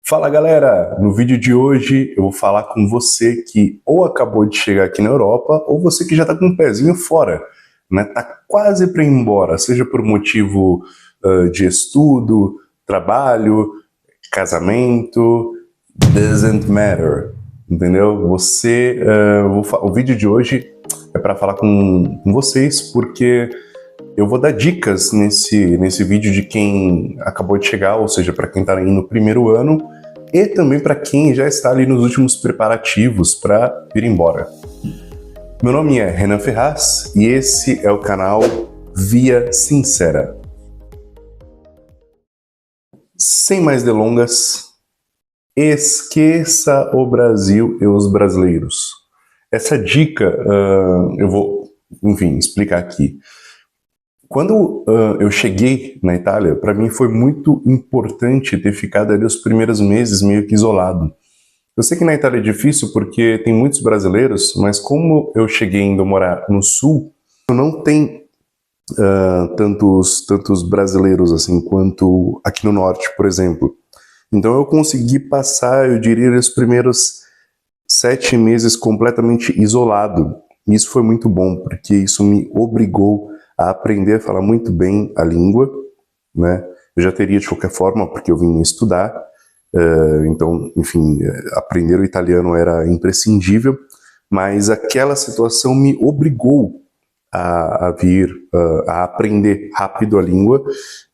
Fala galera, no vídeo de hoje eu vou falar com você que ou acabou de chegar aqui na Europa ou você que já está com um pezinho fora, né? Tá quase para ir embora, seja por motivo de estudo, trabalho, casamento, doesn't matter, entendeu? O vídeo de hoje é para falar com vocês porque eu vou dar dicas nesse vídeo de quem acabou de chegar, ou seja, para quem está aí no primeiro ano, e também para quem já está ali nos últimos preparativos para ir embora. Meu nome é Renan Ferraz e esse é o canal Via Sincera. Sem mais delongas, esqueça o Brasil e os brasileiros. Essa dica eu vou, enfim, explicar aqui. Quando eu cheguei na Itália, para mim foi muito importante ter ficado ali os primeiros meses meio que isolado. Eu sei que na Itália é difícil porque tem muitos brasileiros, mas como eu cheguei indo morar no sul, não tem tantos brasileiros assim quanto aqui no norte, por exemplo. Então eu consegui passar, eu diria, os primeiros 7 meses completamente isolado. E isso foi muito bom, porque isso me obrigou a aprender a falar muito bem a língua, né? Eu já teria de qualquer forma, porque eu vim estudar, então, enfim, aprender o italiano era imprescindível, mas aquela situação me obrigou a aprender rápido a língua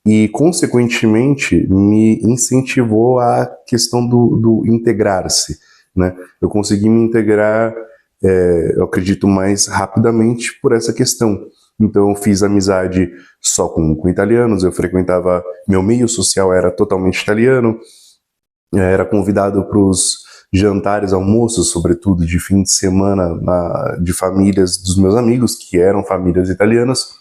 e, consequentemente, me incentivou a questão do integrar-se, né? Eu consegui me integrar, eu acredito, mais rapidamente por essa questão. Então eu fiz amizade só com italianos, eu frequentava, meu meio social era totalmente italiano, era convidado para os jantares, almoços, sobretudo de fim de semana, de famílias dos meus amigos, que eram famílias italianas.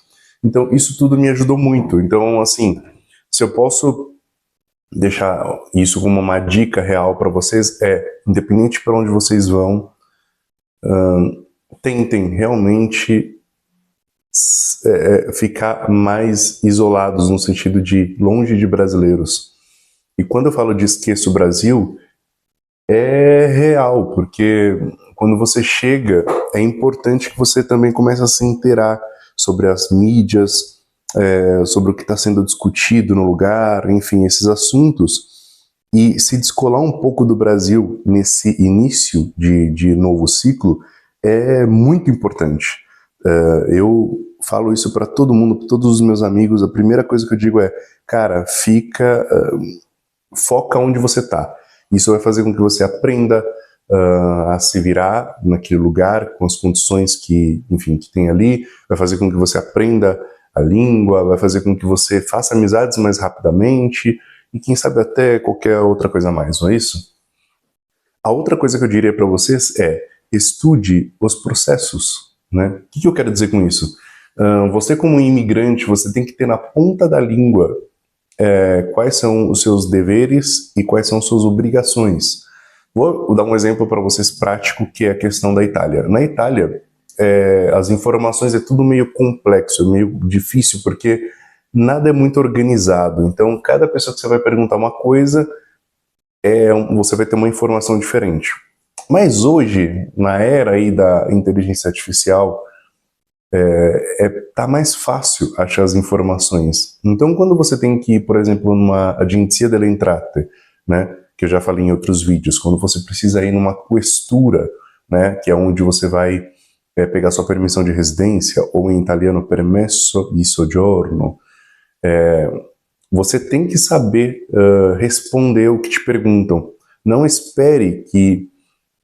Então isso tudo me ajudou muito. Então, assim, se eu posso deixar isso como uma dica real para vocês, independente para onde vocês vão, tentem realmente ficar mais isolados, no sentido de longe de brasileiros. E quando eu falo de esqueça o Brasil, é real, porque quando você chega, é importante que você também comece a se inteirar sobre as mídias, sobre o que está sendo discutido no lugar, enfim, esses assuntos, e se descolar um pouco do Brasil nesse início de novo ciclo é muito importante. Eu falo isso para todo mundo, para todos os meus amigos. A primeira coisa que eu digo é, cara, foca onde você está. Isso vai fazer com que você aprenda a se virar naquele lugar, com as condições que, enfim, que tem ali, vai fazer com que você aprenda a língua, vai fazer com que você faça amizades mais rapidamente, e quem sabe até qualquer outra coisa mais, não é isso? A outra coisa que eu diria para vocês é, estude os processos, né? O que eu quero dizer com isso? Você como imigrante, você tem que ter na ponta da língua quais são os seus deveres e quais são suas obrigações. Vou dar um exemplo para vocês prático, que é a questão da Itália. Na Itália, as informações é tudo meio complexo, meio difícil, porque nada é muito organizado. Então, cada pessoa que você vai perguntar uma coisa, você vai ter uma informação diferente. Mas hoje, na era aí da inteligência artificial, tá mais fácil achar as informações. Então, quando você tem que ir, por exemplo, numa agenzia delle entrate, né, que eu já falei em outros vídeos, quando você precisa ir numa questura, né, que é onde você vai pegar sua permissão de residência, ou em italiano permesso di soggiorno, você tem que saber responder o que te perguntam. Não espere que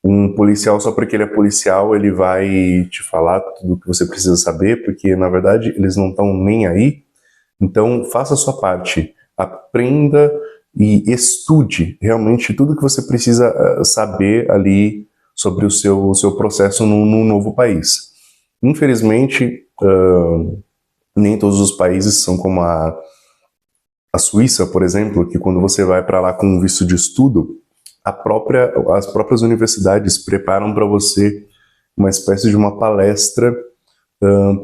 um policial, só porque ele é policial, ele vai te falar tudo o que você precisa saber, porque, na verdade, eles não estão nem aí. Então, faça a sua parte. Aprenda e estude realmente tudo que você precisa saber ali sobre o seu processo num novo país. Infelizmente, nem todos os países são como a Suíça, por exemplo, que quando você vai para lá com um visto de estudo, as próprias universidades preparam para você uma espécie de uma palestra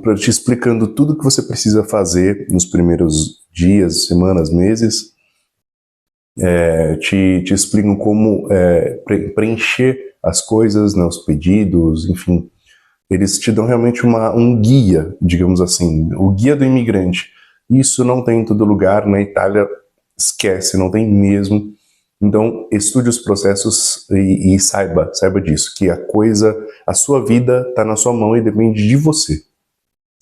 para te explicando tudo que você precisa fazer nos primeiros dias, semanas, meses, te explicam como preencher as coisas, né, os pedidos, enfim. Eles te dão realmente um guia, digamos assim, o guia do imigrante. Isso não tem em todo lugar, na Itália, esquece, não tem mesmo. Então, estude os processos e saiba disso, que a sua vida está na sua mão e depende de você.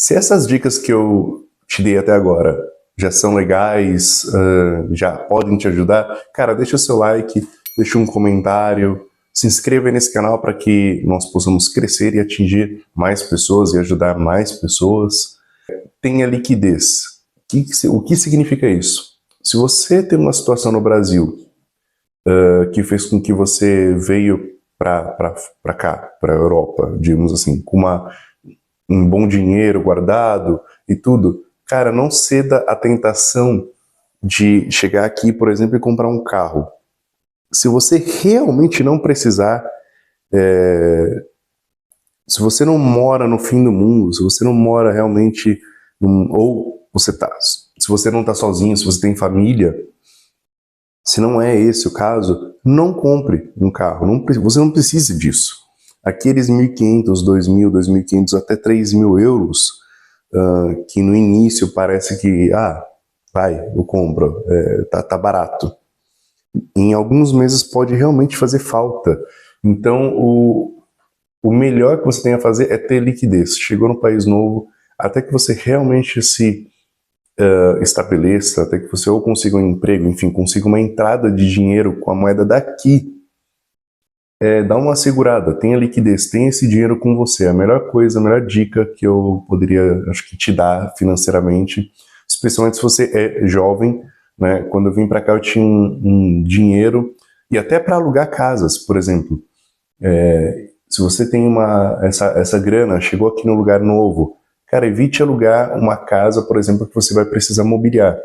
Se essas dicas que eu te dei até agora já são legais, já podem te ajudar, cara, deixa o seu like, deixa um comentário, se inscreva aí nesse canal para que nós possamos crescer e atingir mais pessoas e ajudar mais pessoas. Tenha liquidez. O que significa isso? Se você tem uma situação no Brasil que fez com que você veio para cá, para a Europa, digamos assim, com um bom dinheiro guardado e tudo, cara, não ceda à tentação de chegar aqui, por exemplo, e comprar um carro. Se você realmente não precisar, se você não mora no fim do mundo, se você não mora realmente, se você não está sozinho, se você tem família, se não é esse o caso, não compre um carro, você não precisa disso. Aqueles 1.500, 2.000, 2.500 até 3.000 euros, que no início parece que, eu compro, tá barato. Em alguns meses pode realmente fazer falta. Então, o melhor que você tem a fazer é ter liquidez. Chegou no país novo, até que você realmente se estabeleça, até que você ou consiga um emprego, enfim, consiga uma entrada de dinheiro com a moeda daqui, dá uma segurada, tenha liquidez, tenha esse dinheiro com você. A melhor coisa, a melhor dica que eu poderia, acho que, te dar financeiramente, especialmente se você é jovem, né? Quando eu vim para cá eu tinha um dinheiro, e até para alugar casas, por exemplo. Se você tem essa grana, chegou aqui no lugar novo, cara, evite alugar uma casa, por exemplo, que você vai precisar mobiliar.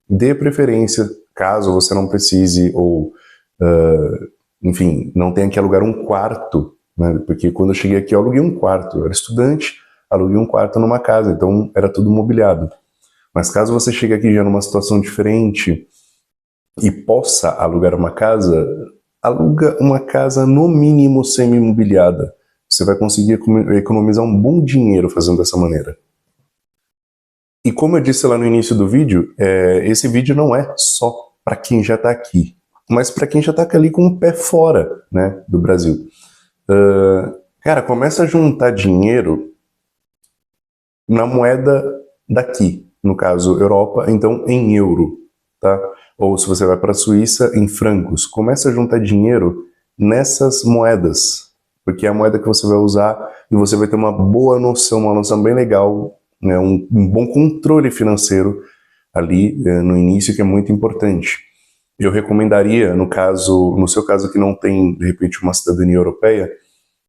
Dê preferência, caso você não precise, ou, enfim, não tenha que alugar um quarto, né? Porque quando eu cheguei aqui eu aluguei um quarto, eu era estudante, aluguei um quarto numa casa, então era tudo mobiliado. Mas caso você chegue aqui já numa situação diferente e possa alugar uma casa, aluga uma casa no mínimo semi-imobiliada. Você vai conseguir economizar um bom dinheiro fazendo dessa maneira. E como eu disse lá no início do vídeo, esse vídeo não é só para quem já está aqui, mas para quem já está ali com o pé fora, né, do Brasil. Cara, começa a juntar dinheiro na moeda daqui, no caso Europa, então em euro, tá? Ou se você vai para a Suíça, em francos. Começa a juntar dinheiro nessas moedas, porque é a moeda que você vai usar e você vai ter uma boa noção, uma noção bem legal, né, um bom controle financeiro ali no início, que é muito importante. Eu recomendaria, no seu caso que não tem, de repente, uma cidadania europeia,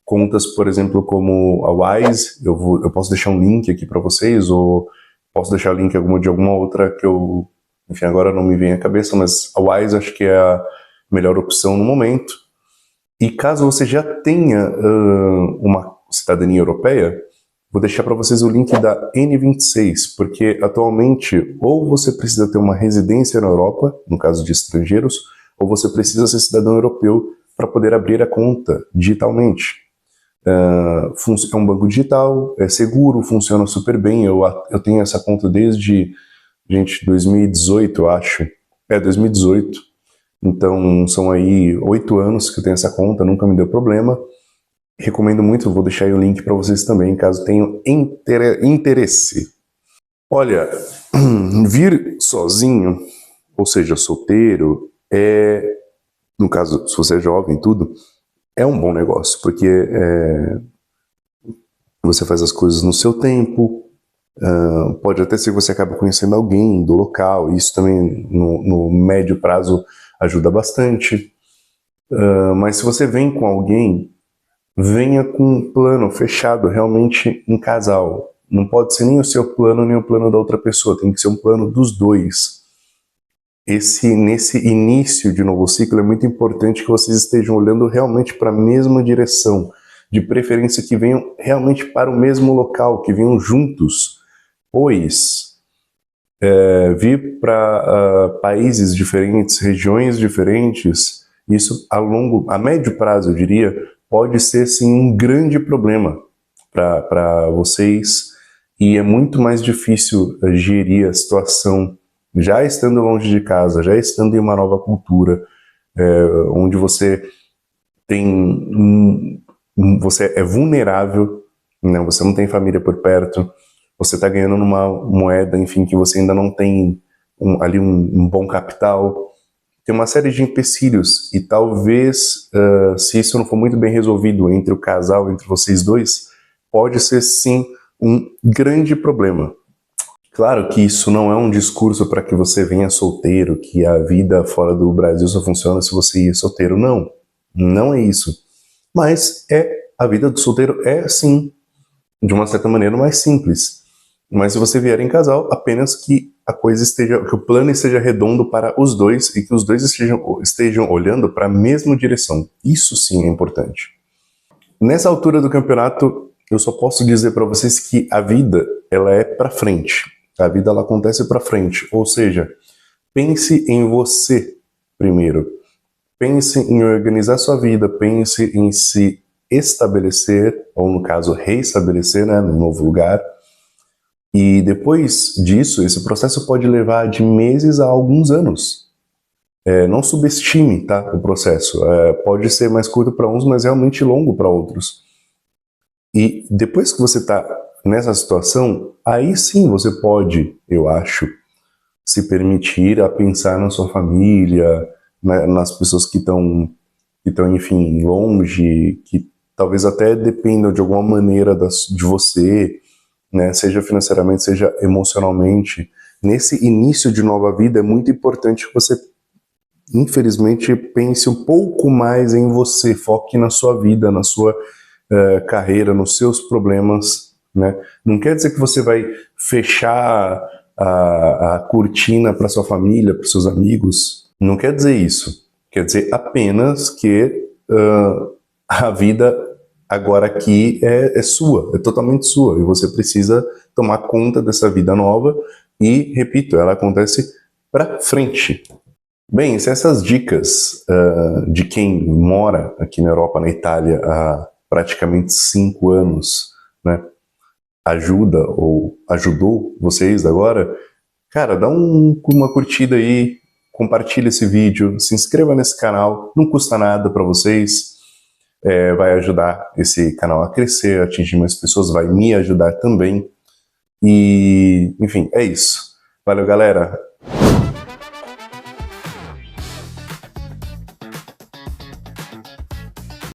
contas, por exemplo, como a Wise, eu posso deixar um link aqui para vocês, ou posso deixar o link de alguma outra que enfim, agora não me vem à cabeça, mas a Wise acho que é a melhor opção no momento. E caso você já tenha uma cidadania europeia, vou deixar para vocês o link da N26, porque atualmente ou você precisa ter uma residência na Europa, no caso de estrangeiros, ou você precisa ser cidadão europeu para poder abrir a conta digitalmente. É um banco digital, é seguro, funciona super bem. Eu tenho essa conta desde, 2018, eu acho. 2018. Então, são aí 8 anos que eu tenho essa conta, nunca me deu problema. Recomendo muito, vou deixar aí o link para vocês também, caso tenham interesse. Olha, vir sozinho, ou seja, solteiro, no caso, se você é jovem e tudo, é um bom negócio, porque você faz as coisas no seu tempo, pode até ser que você acabe conhecendo alguém do local, e isso também no médio prazo ajuda bastante. Mas se você vem com alguém, venha com um plano fechado realmente em casal. Não pode ser nem o seu plano, nem o plano da outra pessoa, tem que ser um plano dos dois. Nesse início de novo ciclo é muito importante que vocês estejam olhando realmente para a mesma direção, de preferência que venham realmente para o mesmo local, que venham juntos, pois vir para países diferentes, regiões diferentes, isso a médio prazo, eu diria, pode ser sim um grande problema para vocês, e é muito mais difícil gerir a situação já estando longe de casa, já estando em uma nova cultura, onde você você é vulnerável, né? Você não tem família por perto, você está ganhando numa moeda, enfim, que você ainda não tem ali um bom capital. Tem uma série de empecilhos, e talvez, se isso não for muito bem resolvido entre o casal, entre vocês dois, pode ser sim um grande problema. Claro que isso não é um discurso para que você venha solteiro, que a vida fora do Brasil só funciona se você ir solteiro. Não, não é isso. Mas a vida do solteiro é sim, de uma certa maneira, mais simples. Mas se você vier em casal, apenas que que o plano esteja redondo para os dois e que os dois estejam olhando para a mesma direção. Isso sim é importante. Nessa altura do campeonato, eu só posso dizer para vocês que a vida, ela é para frente. A vida, ela acontece para frente. Ou seja, pense em você primeiro. Pense em organizar sua vida, pense em se estabelecer, ou no caso, reestabelecer, né, no novo lugar. E depois disso, esse processo pode levar de meses a alguns anos. Não subestime, tá, o processo. Pode ser mais curto para uns, mas realmente longo para outros. E depois que você está nessa situação, aí sim você pode, eu acho, se permitir a pensar na sua família, nas pessoas que estão, enfim, longe, que talvez até dependam de alguma maneira de você, né, seja financeiramente, seja emocionalmente. Nesse início de nova vida é muito importante que você, infelizmente, pense um pouco mais em você, foque na sua vida, na sua carreira, nos seus problemas, né? Não quer dizer que você vai fechar a cortina para sua família, para seus amigos, não quer dizer isso. Quer dizer apenas que a vida agora aqui é sua, é totalmente sua, e você precisa tomar conta dessa vida nova e, repito, ela acontece para frente. Bem, se essas dicas de quem mora aqui na Europa, na Itália, há praticamente 5 anos, né, ajudou vocês agora, cara, dá uma curtida aí, compartilha esse vídeo, se inscreva nesse canal, não custa nada para vocês. Vai ajudar esse canal a crescer, a atingir mais pessoas, vai me ajudar também. E, enfim, é isso. Valeu, galera!